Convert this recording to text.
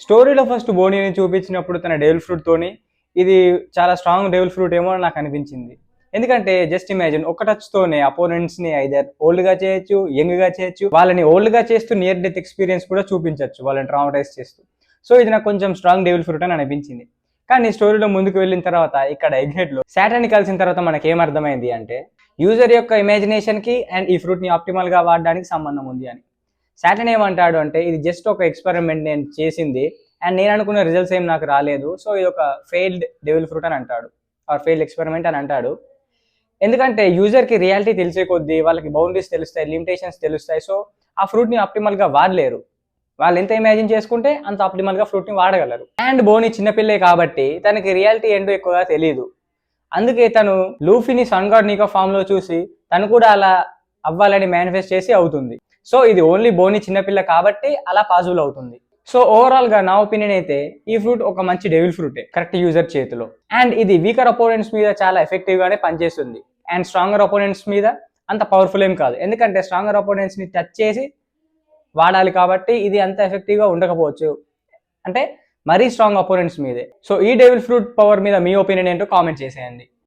స్టోరీలో ఫస్ట్ బోనీని చూపించినప్పుడు తన డెవిల్ ఫ్రూట్ తోని ఇది చాలా స్ట్రాంగ్ డెవిల్ ఫ్రూట్ ఏమో అని నాకు అనిపించింది. ఎందుకంటే జస్ట్ ఇమాజిన్ ఒక టచ్ తోనే అపోనెంట్స్ ని ఐదర్ ఓల్డ్ గా చేయొచ్చు, యంగ్ గా చేయొచ్చు, వాళ్ళని ఓల్డ్ గా చేస్తూ నియర్ డెత్ ఎక్స్పీరియన్స్ కూడా చూపించవచ్చు, వాళ్ళని ట్రామటైజ్ చేస్తూ. సో ఇది నాకు కొంచెం స్ట్రాంగ్ డెవిల్ ఫ్రూట్ అని అనిపించింది. కానీ స్టోరీలో ముందుకు వెళ్ళిన తర్వాత ఇక్కడ ఎగ్నెట్ లో సాటర్న్ ని కలిసిన తర్వాత మనకి ఏం అర్థమైంది అంటే యూజర్ యొక్క ఇమాజినేషన్ కి అండ్ ఈ ఫ్రూట్ ని ఆప్టిమల్ గా వాడడానికి సంబంధం ఉంది అని. సాటర్న్ ఏమంటాడు అంటే ఇది జస్ట్ ఒక ఎక్స్పెరిమెంట్ నేను చేసింది అండ్ నేను అనుకున్న రిజల్ట్స్ ఏం నాకు రాలేదు, సో ఇది ఒక ఫెయిల్డ్ డెవిల్ ఫ్రూట్ అని అంటాడు, ఆర్ ఫెయిల్డ్ ఎక్స్పెరిమెంట్ అని అంటాడు. ఎందుకంటే యూజర్కి రియాలిటీ తెలిసే కొద్దీ వాళ్ళకి బౌండరీస్ తెలుస్తాయి, లిమిటేషన్స్ తెలుస్తాయి. సో ఆ ఫ్రూట్ని ఆప్టిమల్గా వాడలేరు. వాళ్ళు ఎంత ఇమాజిన్ చేసుకుంటే అంత ఆప్టిమల్గా ఫ్రూట్ని వాడగలరు. అండ్ బోని చిన్నపిల్లే కాబట్టి తనకి రియాలిటీ ఏంటో ఎక్కువగా తెలియదు. అందుకే తను లూఫీని సన్ గాడ్ నీకో ఫామ్లో చూసి తను కూడా అలా అవ్వాలని మేనిఫెస్ట్ చేసి అవుతుంది. సో ఇది ఓన్లీ బోని చిన్నపిల్ల కాబట్టి అలా పాసిబుల్ అవుతుంది. సో ఓవరాల్ గా నా ఒపీనియన్ అయితే ఈ ఫ్రూట్ ఒక మంచి డెవిల్ ఫ్రూటే కరెక్ట్ యూజర్ చేతిలో. అండ్ ఇది వీకర్ అపోనెంట్స్ మీద చాలా ఎఫెక్టివ్ గానే పనిచేస్తుంది అండ్ స్ట్రాంగర్ అపోనెంట్స్ మీద అంత పవర్ఫుల్ ఏం కాదు, ఎందుకంటే స్ట్రాంగర్ అపోనెంట్స్ ని టచ్ చేసి వాడాలి కాబట్టి ఇది అంత ఎఫెక్టివ్ గా ఉండకపోవచ్చు, అంటే మరీ స్ట్రాంగ్ అపోనెంట్స్ మీదే. సో ఈ డెవిల్ ఫ్రూట్ పవర్ మీద మీ ఒపీనియన్ ఏంటో కామెంట్ చేసేయండి.